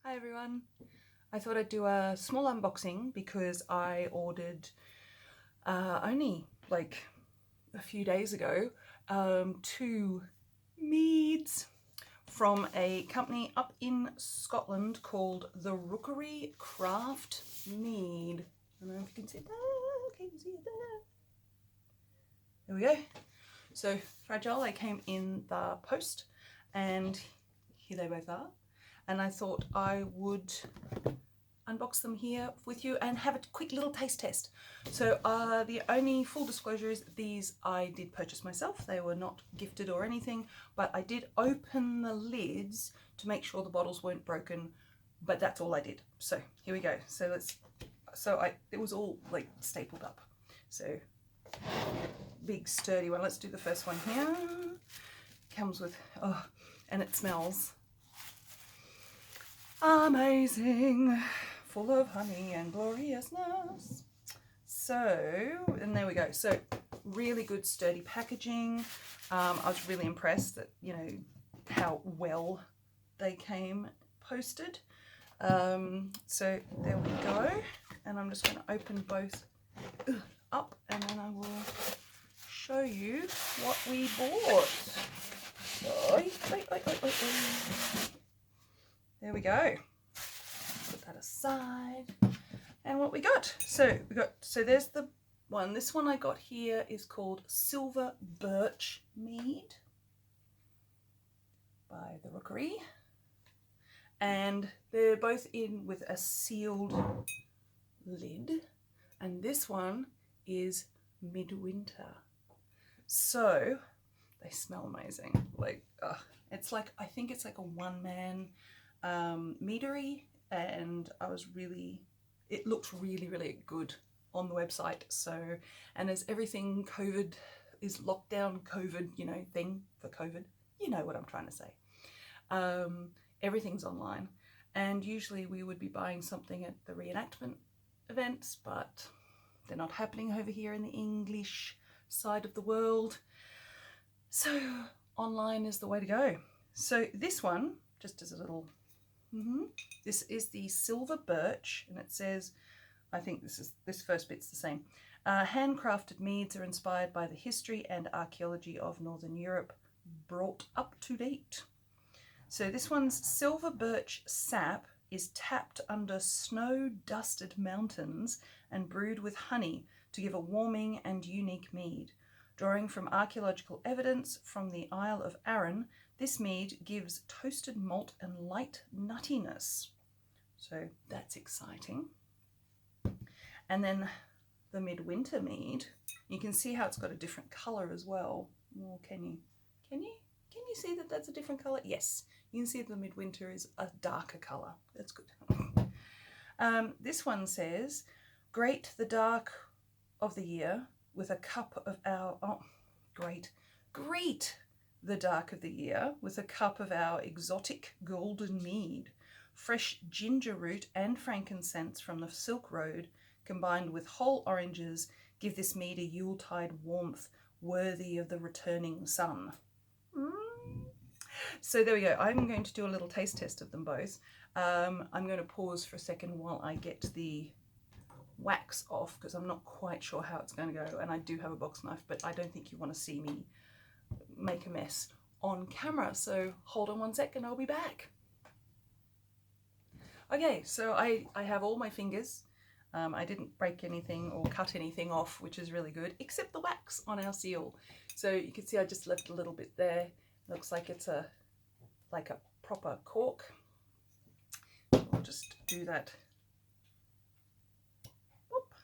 Hi everyone. I thought I'd do a small unboxing because I ordered only like a few days ago 2 meads from a company up in Scotland called the Rookery Craft Mead. I don't know if you can see that. Can you see it there? There we go. So fragile, they came in the post and here they both are. And I thought I would unbox them here with you and have a quick little taste test. So the only full disclosure is these I did purchase myself. They were not gifted or anything, but I did open the lids to make sure the bottles weren't broken, but that's all I did. So here we go. So it was all like stapled up. So big sturdy one. Let's do the first one here. Comes with, and it smells amazing, full of honey and gloriousness. So, and there we go. So really good sturdy packaging. I was really impressed that, you know, how well they came posted. So there we go. And I'm just going to open both up and then I will show you what we bought. There we go. Put that aside. And what we got. So there's the one. This one I got here is called Silver Birch Mead by the Rookery. And they're both in with a sealed lid. And this one is Midwinter. So they smell amazing. Like, it's like, I think it's like a one-man meadery, and it looked really good on the website. So, and as everything COVID is lockdown COVID, you know, thing for COVID, you know what I'm trying to say. Everything's online, and usually we would be buying something at the reenactment events, but they're not happening over here in the English side of the world. So online is the way to go. So this one, just as a little, this is the Silver Birch, and it says, I think this first bit's the same. Handcrafted meads are inspired by the history and archaeology of Northern Europe, brought up to date. So this one's Silver Birch sap is tapped under snow-dusted mountains and brewed with honey to give a warming and unique mead. Drawing from archaeological evidence from the Isle of Arran, this mead gives toasted malt and light nuttiness. So that's exciting. And then the Midwinter mead, you can see how it's got a different colour as well. Well, can you see that that's a different colour? Yes, you can see the Midwinter is a darker colour. That's good. This one says, "Great the dark of the year with a cup of our..." Oh, great the dark of the year with a cup of our exotic golden mead. Fresh ginger root and frankincense from the Silk Road combined with whole oranges give this mead a Yuletide warmth worthy of the returning sun. So there we go. I'm going to do a little taste test of them both. I'm going to pause for a second while I get the wax off because I'm not quite sure how it's going to go, and I do have a box knife, but I don't think you want to see me make a mess on camera, so hold on one sec and I'll be back. Okay, so I have all my fingers. I didn't break anything or cut anything off, which is really good, except the wax on our seal. So you can see I just left a little bit there. Looks like it's like a proper cork. We'll just do that. Boop.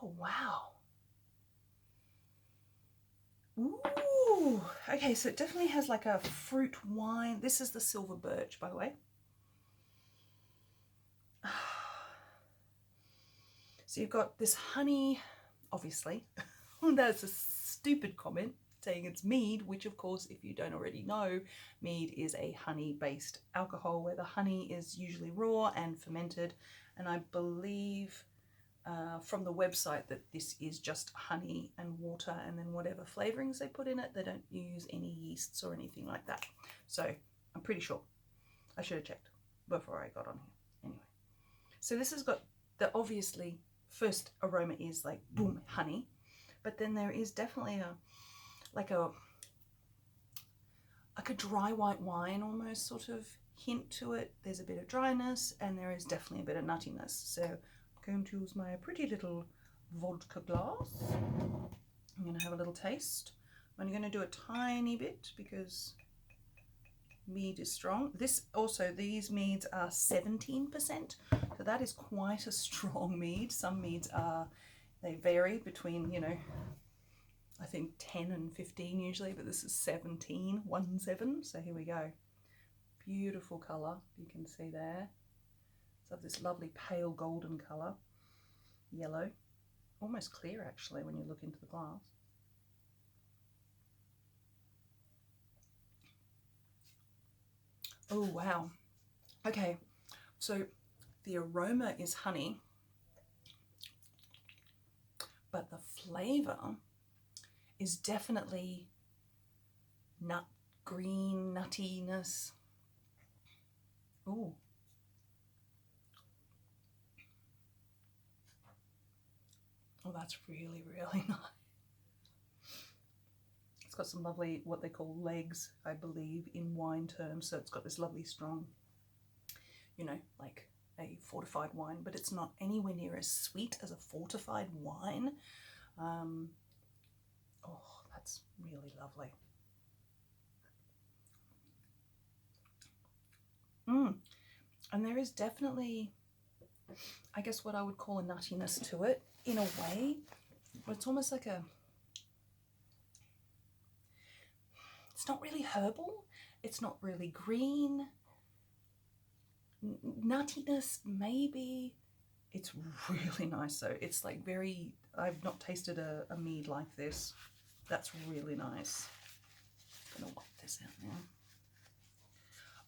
Oh wow. Ooh, okay, so it definitely has like a fruit wine. This is the Silver Birch, by the way. So you've got this honey, obviously. That's a stupid comment saying it's mead, which of course, if you don't already know, mead is a honey-based alcohol where the honey is usually raw and fermented. And I believe from the website that this is just honey and water and then whatever flavorings they put in it. They don't use any yeasts or anything like that. So I'm pretty sure. I should have checked before I got on here. Anyway, so this has got the obviously first aroma is like boom, honey, but then there is definitely a dry white wine almost sort of hint to it. There's a bit of dryness and there is definitely a bit of nuttiness. So I'm going to use my pretty little vodka glass. I'm going to have a little taste. I'm going to do a tiny bit because mead is strong. These meads are 17%, so that is quite a strong mead. Some meads they vary between, you know, I think 10 and 15 usually, but this is 17, 1-7. So here we go. Beautiful colour, you can see there. So this lovely pale golden colour, yellow, almost clear actually when you look into the glass. Oh wow. Okay, so the aroma is honey, but the flavour is definitely green nuttiness. Oh. Oh, that's really, really nice. It's got some lovely, what they call legs, I believe, in wine terms. So it's got this lovely strong, you know, like a fortified wine, but it's not anywhere near as sweet as a fortified wine. Oh, that's really lovely. And there is definitely, I guess, what I would call a nuttiness to it in a way, but it's almost like it's not really herbal, it's not really green. Nuttiness, maybe. It's really nice though. It's like very, I've not tasted a mead like this. That's really nice. I'm gonna wipe this out now.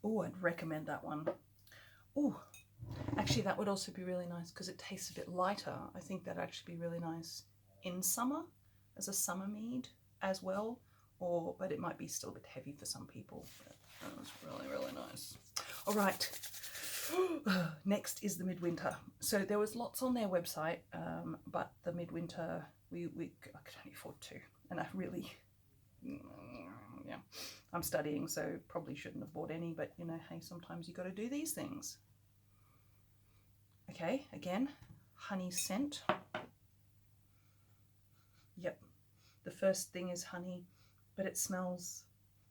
Oh, I'd recommend that one. Oh, actually that would also be really nice because it tastes a bit lighter. I think that'd actually be really nice in summer as a summer mead as well, but it might be still a bit heavy for some people. But that was really, really nice. All right. Next is the Midwinter. So there was lots on their website, but the Midwinter, I could only afford two, and I really, yeah, I'm studying, so probably shouldn't have bought any, but you know, hey, sometimes you got to do these things. Okay, again, honey scent. Yep, the first thing is honey, but it smells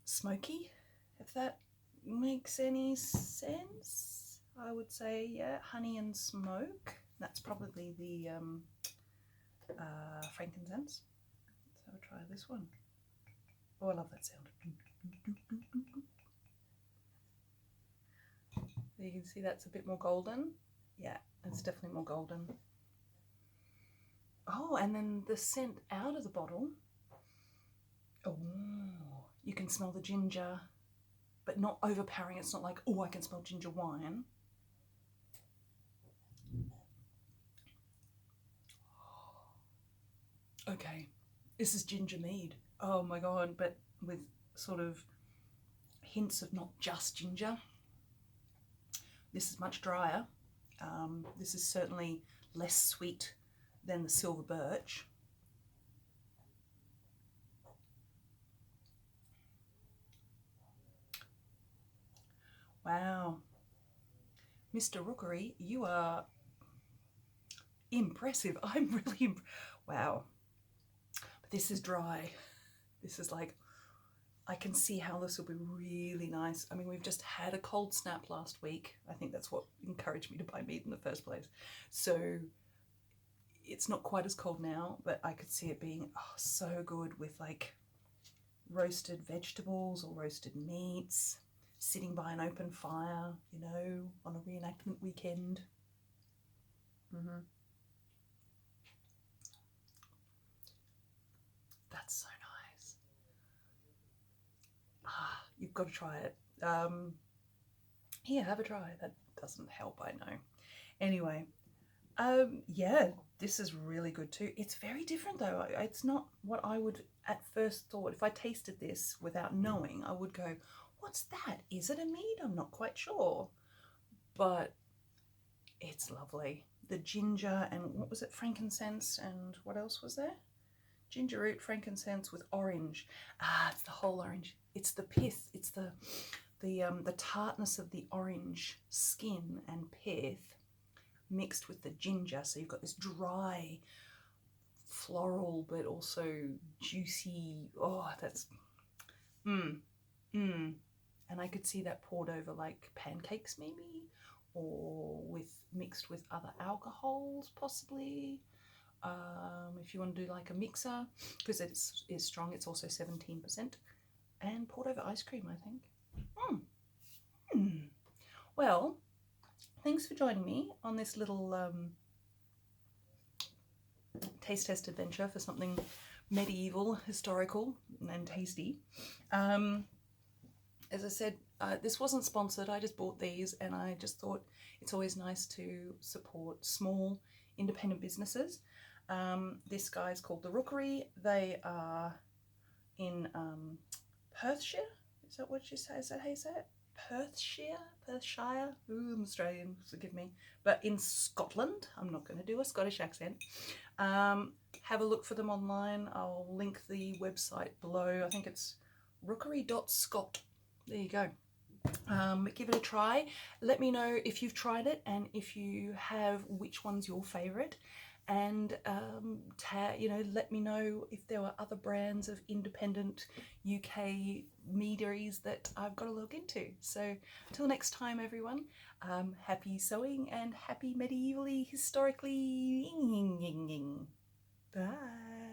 smoky, if that makes any sense. I would say, yeah, honey and smoke. That's probably the frankincense. Let's have a try this one. Oh, I love that sound. You can see that's a bit more golden. Yeah, it's definitely more golden. Oh, and then the scent out of the bottle. Oh, you can smell the ginger, but not overpowering. It's not like, oh, I can smell ginger wine. Okay, this is ginger mead. Oh my god, but with sort of hints of not just ginger. This is much drier. This is certainly less sweet than the silver birch. Wow. Mr. Rookery, you are impressive. I'm really wow. But this is dry. This is like, I can see how this will be really nice. I mean, we've just had a cold snap last week. I think that's what encouraged me to buy mead in the first place. So it's not quite as cold now, but I could see it being so good with like roasted vegetables or roasted meats, sitting by an open fire, you know, on a reenactment weekend. That's so nice. You've got to try it. Here, have a try. That doesn't help, I know. Anyway, yeah, this is really good too. It's very different though. It's not what I would at first thought. If I tasted this without knowing, I would go, what's that? Is it a mead? I'm not quite sure. But it's lovely. The ginger and what was it? Frankincense and what else was there? Ginger root, frankincense with orange. Ah, it's the whole orange. It's the pith. It's the tartness of the orange skin and pith mixed with the ginger. So you've got this dry, floral, but also juicy. Oh, that's And I could see that poured over like pancakes maybe, or mixed with other alcohols possibly. If you want to do like a mixer, because it is strong, it's also 17%, and poured over ice cream, I think. Well, thanks for joining me on this little taste test adventure for something medieval, historical, and tasty. As I said, this wasn't sponsored. I just bought these, and I just thought it's always nice to support small independent businesses. This guy's called the Rookery. They are in Perthshire. Is that what you say? Is that how you say it? Perthshire. Ooh, I'm Australian, forgive me. But in Scotland. I'm not going to do a Scottish accent. Have a look for them online. I'll link the website below. I think it's rookery.scot. There you go. Give it a try. Let me know if you've tried it, and if you have, which one's your favourite. And let me know if there were other brands of independent UK meaderies that I've got to look into. So until next time, everyone, happy sewing and happy medievally historically. Bye.